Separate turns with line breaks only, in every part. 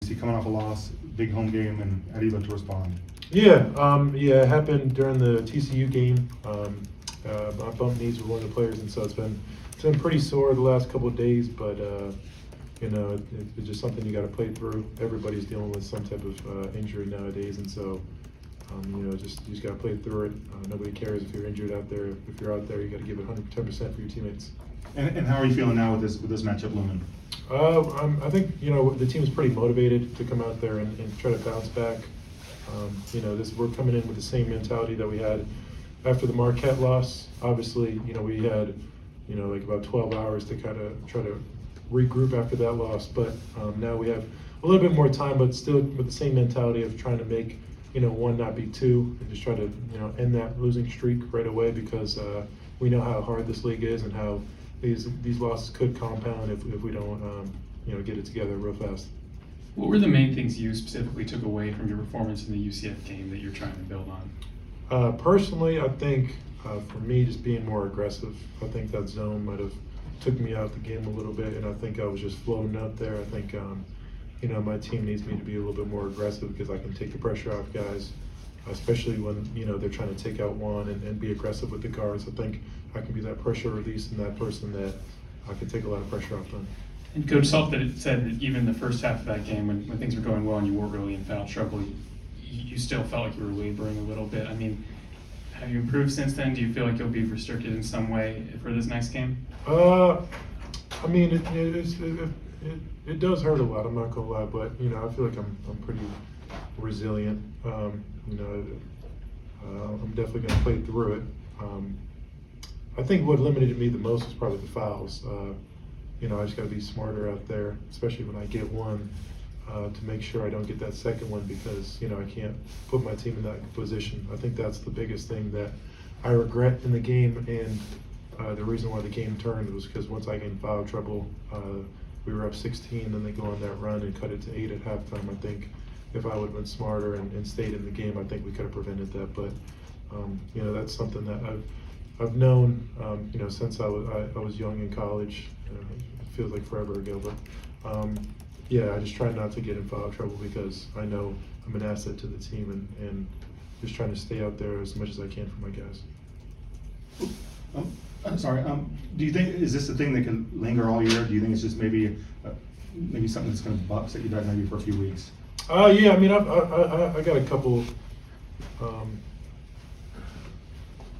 See, coming off a loss, big home game, and how do you look to respond?
Yeah, it happened during the TCU game. My bump knees were one of the players, and so it's been pretty sore the last couple of days. But it's just something you got to play through. Everybody's dealing with some type of injury nowadays, and so you just got to play through it. Nobody cares if you're injured out there. If you're out there, you got to give it 110% for your teammates.
And how are you feeling now with this matchup looming?
I think the team is pretty motivated to come out there and try to bounce back. We're coming in with the same mentality that we had after the Marquette loss. Obviously, we had like about 12 hours to kind of try to regroup after that loss. But now we have a little bit more time, but still with the same mentality of trying to make one not be two, and just try to end that losing streak right away, because we know how hard this league is and how these losses could compound if we don't get it together real fast.
What were the main things you specifically took away from your performance in the UCF game that you're trying to build on?
Personally, I think for me, just being more aggressive. I think that zone might have took me out the game a little bit, and I think I was just floating up there. I think my team needs me to be a little bit more aggressive, because I can take the pressure off guys, especially when they're trying to take out one and be aggressive with the guards. I think I can be that pressure release and that person that I can take a lot of pressure off them.
And Coach Salk said that even the first half of that game, when things were going well and you weren't really in foul trouble, you still felt like you were laboring a little bit. I mean, have you improved since then? Do you feel like you'll be restricted in some way for this next game?
I mean, it does hurt a lot. I'm not gonna lie, but I feel like I'm pretty resilient. I'm definitely gonna play through it. I think what limited me the most was probably the fouls. I just gotta be smarter out there, especially when I get one, to make sure I don't get that second one, because I can't put my team in that position. I think that's the biggest thing that I regret in the game, and the reason why the game turned was because once I get in foul trouble, we were up 16, then they go on that run and cut it to 8 at halftime. I think if I would have been smarter and stayed in the game, I think we could have prevented that. But that's something that I've known since I was young in college. It feels like forever ago, but I just try not to get in foul trouble, because I know I'm an asset to the team, and just trying to stay out there as much as I can for my guys.
I'm sorry. Do you think, is this a thing that can linger all year? Do you think it's just maybe something that's going to upset you back maybe for a few weeks?
Yeah. I mean, I got a couple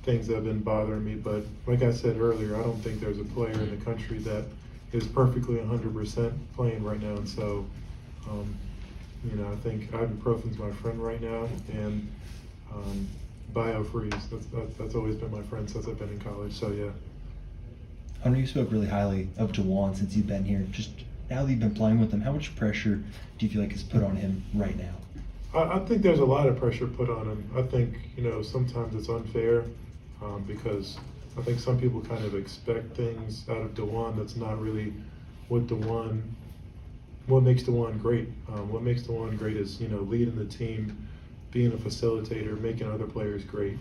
things that have been bothering me, but like I said earlier, I don't think there's a player in the country that is perfectly 100% playing right now, and so I think ibuprofen's my friend right now, and BioFreeze. That's always been my friend since I've been in college. So yeah.
Hunter, you spoke really highly of DeJuan since you've been here. Just now that you've been playing with him, how much pressure do you feel like is put on him right now?
I think there's a lot of pressure put on him. I think sometimes it's unfair, because I think some people kind of expect things out of DeJuan that's not really what makes DeJuan great. What makes DeJuan great is leading the team, being a facilitator, making other players great.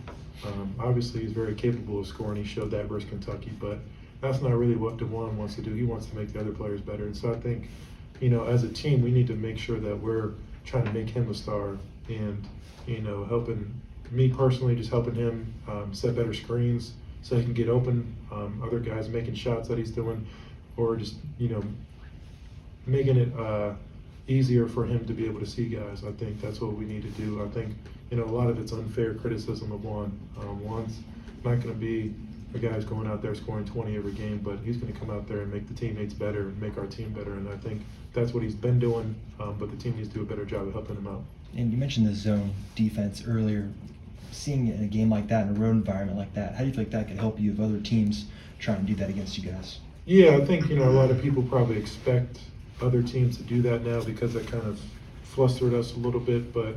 Obviously, he's very capable of scoring. He showed that versus Kentucky, but that's not really what DeJuan wants to do. He wants to make the other players better. And so I think, as a team, we need to make sure that we're trying to make him a star, and helping me personally, just helping him set better screens so he can get open. Other guys making shots that he's doing, or just making it easier for him to be able to see guys. I think that's what we need to do. I think a lot of it's unfair criticism of Juan. Juan's not going to be a guy who's going out there scoring 20 every game, but he's going to come out there and make the teammates better and make our team better. And I think that's what he's been doing, but the team needs to do a better job of helping him out.
And you mentioned the zone defense earlier. Seeing it in a game like that, in a road environment like that, how do you feel like that could help you if other teams try and do that against you guys?
Yeah, I think a lot of people probably expect other teams to do that now, because that kind of flustered us a little bit, but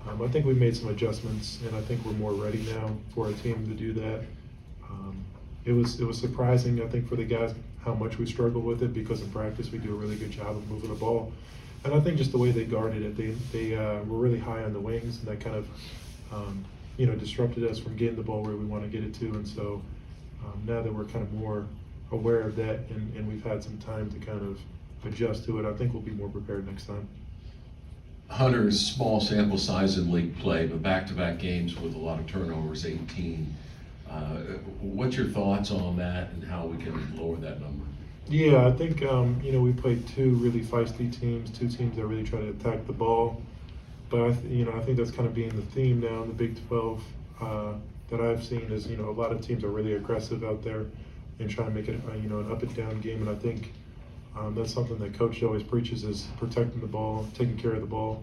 I think we made some adjustments, and I think we're more ready now for our team to do that. It was surprising, I think, for the guys how much we struggle with it, because in practice we do a really good job of moving the ball, and I think just the way they guarded it, they were really high on the wings, and that kind of disrupted us from getting the ball where we want to get it to. And so now that we're kind of more aware of that, and we've had some time to kind of adjust to it, I think we'll be more prepared next time.
Hunter's small sample size in league play, but back-to-back games with a lot of turnovers, 18. What's your thoughts on that and how we can lower that number?
Yeah, I think, we played two really feisty teams, two teams that really try to attack the ball. But, I think that's kind of being the theme now in the Big 12 that I've seen is, a lot of teams are really aggressive out there and trying to make it, an up and down game. And I think that's something that Coach always preaches is protecting the ball, taking care of the ball.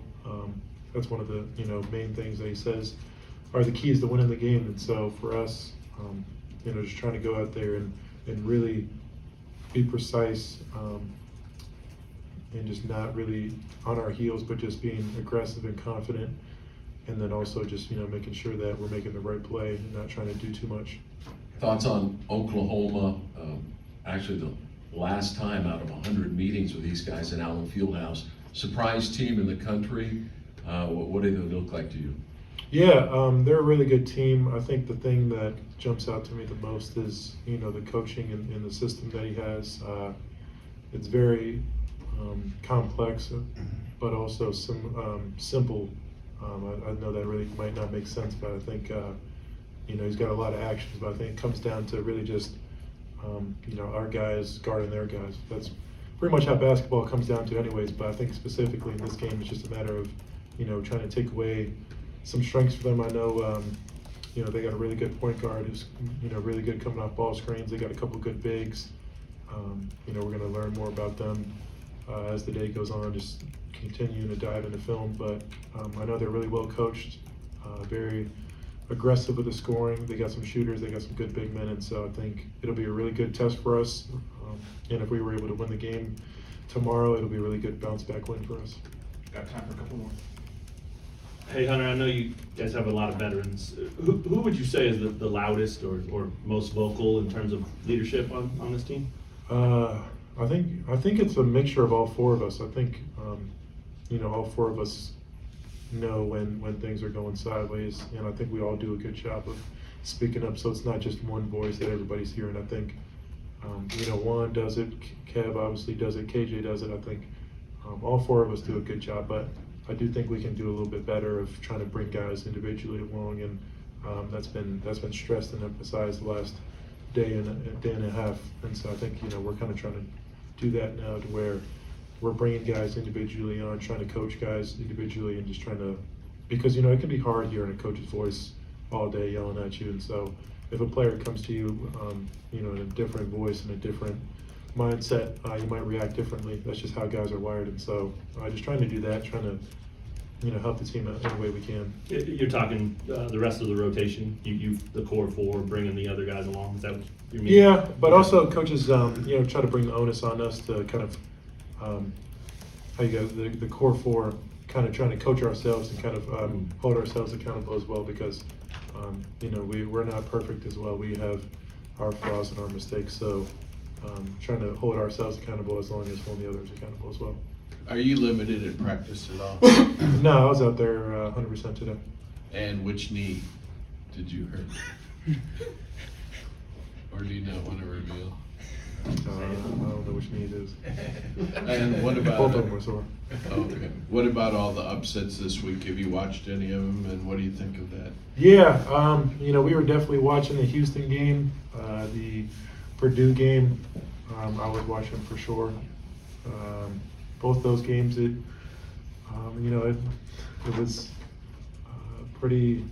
That's one of the, main things that he says are the keys to winning the game. And so for us, just trying to go out there and really be precise and just not really on our heels, but just being aggressive and confident. And then also just, making sure that we're making the right play and not trying to do too much.
Thoughts on Oklahoma? Actually, the last time out of 100 meetings with these guys in Allen Fieldhouse, surprise team in the country. What do they look like to you?
Yeah, they're a really good team. I think the thing that jumps out to me the most is, the coaching and the system that he has. It's very complex, but also some simple. I know that really might not make sense, but I think, he's got a lot of actions, but I think it comes down to really just, our guys guarding their guys. That's pretty much how basketball comes down to anyways, but I think specifically in this game, it's just a matter of, trying to take away some strengths for them. I know, they got a really good point guard who's, really good coming off ball screens. They got a couple good bigs. We're going to learn more about them as the day goes on, just continuing to dive into film. But I know they're really well coached, very aggressive with the scoring. They got some shooters, they got some good big men, and so I think it'll be a really good test for us. And if we were able to win the game tomorrow, it'll be a really good bounce back win for us.
Got time for a couple more.
Hey Hunter, I know you guys have a lot of veterans. Who would you say is the loudest or most vocal in terms of leadership on this team?
I think it's a mixture of all four of us. I think all four of us know when things are going sideways, and I think we all do a good job of speaking up. So it's not just one voice that everybody's hearing. I think Juan does it, Kev obviously does it, KJ does it. I think all four of us do a good job, but I do think we can do a little bit better of trying to bring guys individually along, and that's been stressed and emphasized the last day and a half. And so I think we're kind of trying to do that now to where we're bringing guys individually on, trying to coach guys individually, and just trying to, because it can be hard hearing a coach's voice all day yelling at you. And so if a player comes to you, in a different voice and a different mindset, you might react differently. That's just how guys are wired. And so just trying to do that, trying to help the team out any way we can.
You're talking the rest of the rotation. You the core four, bringing the other guys along. Is that what you mean?
Yeah, but also coaches, try to bring the onus on us to kind of, the core four, kind of trying to coach ourselves and kind of hold ourselves accountable as well, because we're not perfect as well. We have our flaws and our mistakes. So trying to hold ourselves accountable as long as holding the others accountable as well.
Are you limited in practice at all?
No, I was out there 100% today.
And which knee did you hurt? Or do you not want to reveal?
I don't know which knee it is.
And what about
Both of them were sore.
Okay. What about all the upsets this week? Have you watched any of them, and what do you think of that?
Yeah, we were definitely watching the Houston game, the Purdue game. I was watching for sure. Both those games, it was pretty.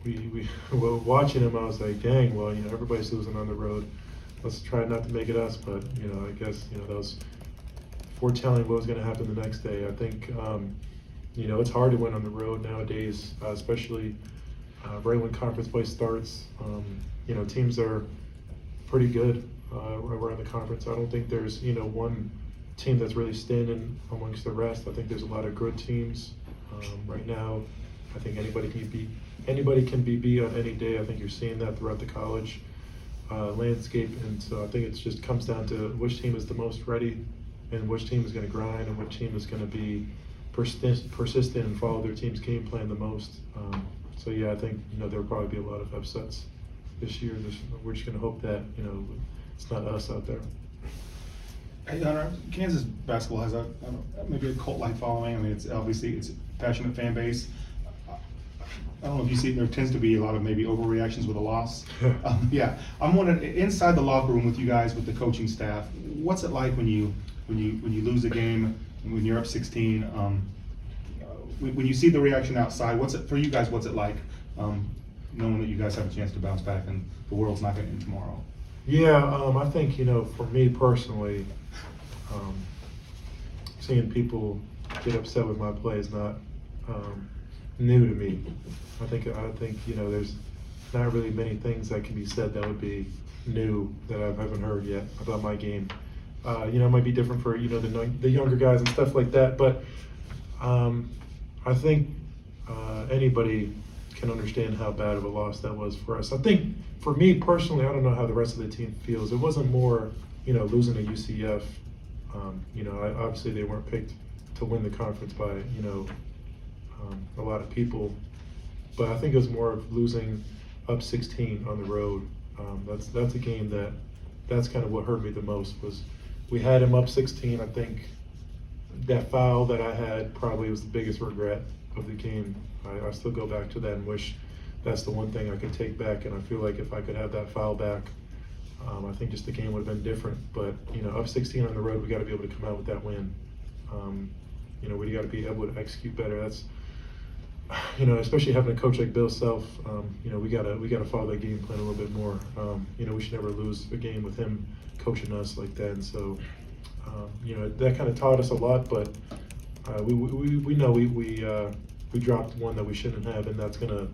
We well, watching them, I was like, dang. Well, everybody's losing on the road. Let's try not to make it us. But I guess that was foretelling what was going to happen the next day. I think it's hard to win on the road nowadays, especially right when conference play starts. Teams are pretty good around the conference. I don't think there's one team that's really standing amongst the rest. I think there's a lot of good teams right now. I think anybody can be beat on any day. I think you're seeing that throughout the college landscape, and so I think it just comes down to which team is the most ready, and which team is going to grind, and which team is going to be persistent and follow their team's game plan the most. So yeah, I think there'll probably be a lot of upsets this year. We're just going to hope that it's not us out there.
Hey, Hunter, Kansas basketball has maybe a cult-like following. I mean, it's obviously it's a passionate fan base. I don't know if you see, there tends to be a lot of maybe overreactions with a loss. Yeah, I'm wondering, inside the locker room with you guys, with the coaching staff, what's it like when you lose a game, when you're up 16? When you see the reaction outside, what's it for you guys? What's it like, knowing that you guys have a chance to bounce back and the world's not going to end tomorrow?
Yeah, I think, for me personally, seeing people get upset with my play is not new to me. I think there's not really many things that can be said that would be new that I haven't heard yet about my game. It might be different for the younger guys and stuff like that, but I think anybody can understand how bad of a loss that was for us. I think for me personally, I don't know how the rest of the team feels. It wasn't more losing to UCF. Obviously they weren't picked to win the conference by a lot of people, but I think it was more of losing up 16 on the road. That's a game that's kind of what hurt me the most. Was we had him up 16. I think that foul that I had probably was the biggest regret of the game. I still go back to that and wish that's the one thing I could take back, and I feel like if I could have that foul back, I think just the game would have been different. But up 16 on the road, we got to be able to come out with that win. We got to be able to execute better. That's especially having a coach like Bill Self. We gotta follow that game plan a little bit more. We should never lose a game with him coaching us like that. And so, that kind of taught us a lot. But we know we dropped one that we shouldn't have, and that's gonna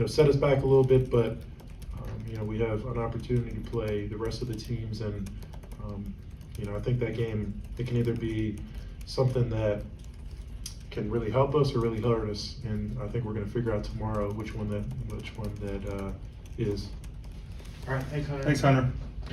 set us back a little bit. But we have an opportunity to play the rest of the teams, and I think that game, it can either be something that can really help us or really hurt us, and I think we're going to figure out tomorrow which one that is.
All right, thanks, Hunter.
Thanks, Hunter.